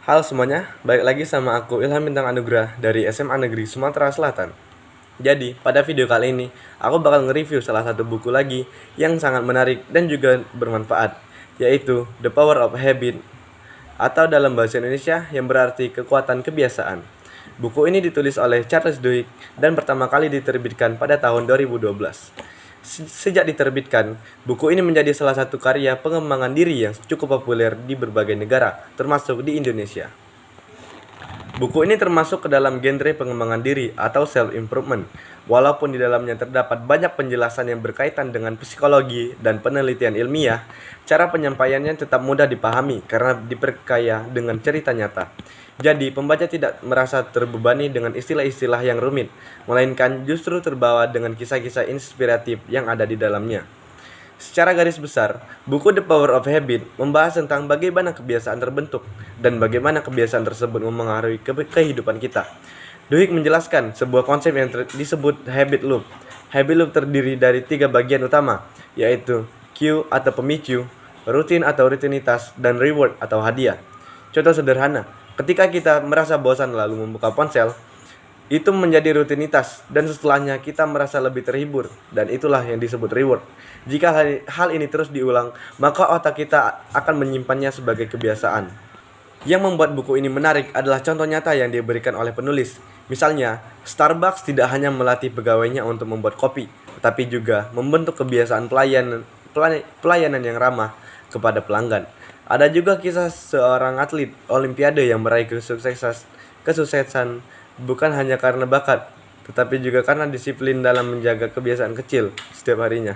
Halo semuanya, balik lagi sama aku Ilham Bintang Anugrah dari SMA Negeri Sumatera Selatan. Jadi, pada video kali ini, aku bakal nge-review salah satu buku lagi yang sangat menarik dan juga bermanfaat, yaitu The Power of Habit, atau dalam bahasa Indonesia yang berarti kekuatan kebiasaan. Buku ini ditulis oleh Charles Duhigg dan pertama kali diterbitkan pada tahun 2012. Sejak diterbitkan, buku ini menjadi salah satu karya pengembangan diri yang cukup populer di berbagai negara, termasuk di Indonesia. Buku ini termasuk ke dalam genre pengembangan diri atau self-improvement, walaupun di dalamnya terdapat banyak penjelasan yang berkaitan dengan psikologi dan penelitian ilmiah. Cara penyampaiannya tetap mudah dipahami karena diperkaya dengan cerita nyata. Jadi, pembaca tidak merasa terbebani dengan istilah-istilah yang rumit, melainkan justru terbawa dengan kisah-kisah inspiratif yang ada di dalamnya. Secara garis besar, buku The Power of Habit membahas tentang bagaimana kebiasaan terbentuk dan bagaimana kebiasaan tersebut memengaruhi kehidupan kita. Duhigg menjelaskan sebuah konsep yang disebut habit loop. Habit loop terdiri dari 3 bagian utama, yaitu cue atau pemicu, rutin atau rutinitas, dan reward atau hadiah. Contoh sederhana, ketika kita merasa bosan lalu membuka ponsel, itu menjadi rutinitas dan setelahnya kita merasa lebih terhibur dan itulah yang disebut reward. Jika hal ini terus diulang, maka otak kita akan menyimpannya sebagai kebiasaan. Yang membuat buku ini menarik adalah contoh nyata yang diberikan oleh penulis. Misalnya, Starbucks tidak hanya melatih pegawainya untuk membuat kopi, tetapi juga membentuk kebiasaan pelayanan yang ramah kepada pelanggan. Ada juga kisah seorang atlet olimpiade yang meraih kesuksesan bukan hanya karena bakat, tetapi juga karena disiplin dalam menjaga kebiasaan kecil setiap harinya.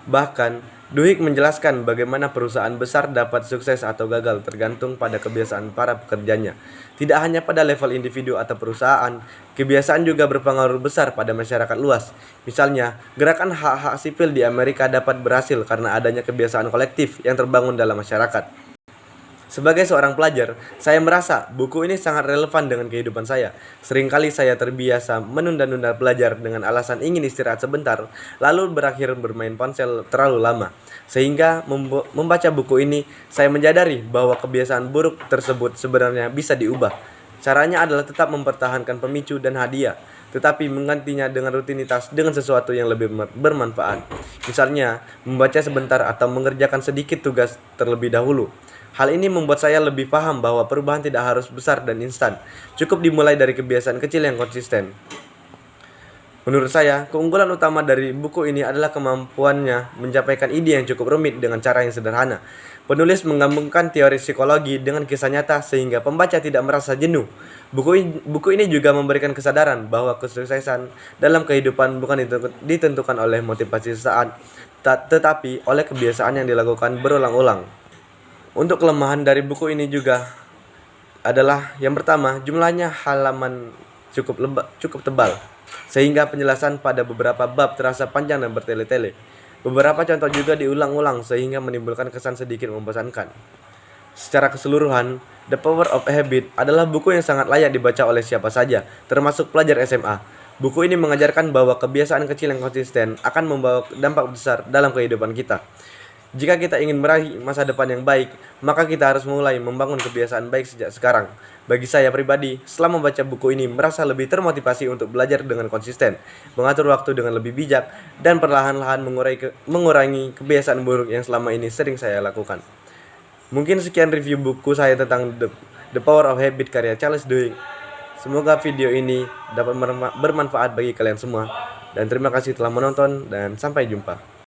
Bahkan, Duhigg menjelaskan bagaimana perusahaan besar dapat sukses atau gagal tergantung pada kebiasaan para pekerjanya. Tidak hanya pada level individu atau perusahaan, kebiasaan juga berpengaruh besar pada masyarakat luas. Misalnya, gerakan hak-hak sipil di Amerika dapat berhasil karena adanya kebiasaan kolektif yang terbangun dalam masyarakat. Sebagai seorang pelajar, saya merasa buku ini sangat relevan dengan kehidupan saya. Seringkali saya terbiasa menunda-nunda belajar dengan alasan ingin istirahat sebentar, lalu berakhir bermain ponsel terlalu lama. Sehingga membaca buku ini, saya menyadari bahwa kebiasaan buruk tersebut sebenarnya bisa diubah. Caranya adalah tetap mempertahankan pemicu dan hadiah, tetapi menggantinya dengan rutinitas dengan sesuatu yang lebih bermanfaat. Misalnya, membaca sebentar atau mengerjakan sedikit tugas terlebih dahulu. Hal ini membuat saya lebih paham bahwa perubahan tidak harus besar dan instan. Cukup dimulai dari kebiasaan kecil yang konsisten. Menurut saya, keunggulan utama dari buku ini adalah kemampuannya menyampaikan ide yang cukup rumit dengan cara yang sederhana. Penulis menggabungkan teori psikologi dengan kisah nyata sehingga pembaca tidak merasa jenuh. Buku ini juga memberikan kesadaran bahwa kesuksesan dalam kehidupan bukan ditentukan oleh motivasi sesaat, tetapi oleh kebiasaan yang dilakukan berulang-ulang. Untuk kelemahan dari buku ini juga adalah yang pertama, jumlahnya halaman cukup tebal, sehingga penjelasan pada beberapa bab terasa panjang dan bertele-tele. Beberapa contoh juga diulang-ulang sehingga menimbulkan kesan sedikit membosankan. Secara keseluruhan, The Power of Habit adalah buku yang sangat layak dibaca oleh siapa saja, termasuk pelajar SMA. Buku ini mengajarkan bahwa kebiasaan kecil yang konsisten akan membawa dampak besar dalam kehidupan kita. Jika kita ingin meraih masa depan yang baik, maka kita harus mulai membangun kebiasaan baik sejak sekarang. Bagi saya pribadi, setelah membaca buku ini merasa lebih termotivasi untuk belajar dengan konsisten, mengatur waktu dengan lebih bijak, dan perlahan-lahan mengurangi kebiasaan buruk yang selama ini sering saya lakukan. Mungkin sekian review buku saya tentang The Power of Habit karya Charles Duhigg. Semoga video ini dapat bermanfaat bagi kalian semua. Dan terima kasih telah menonton dan sampai jumpa.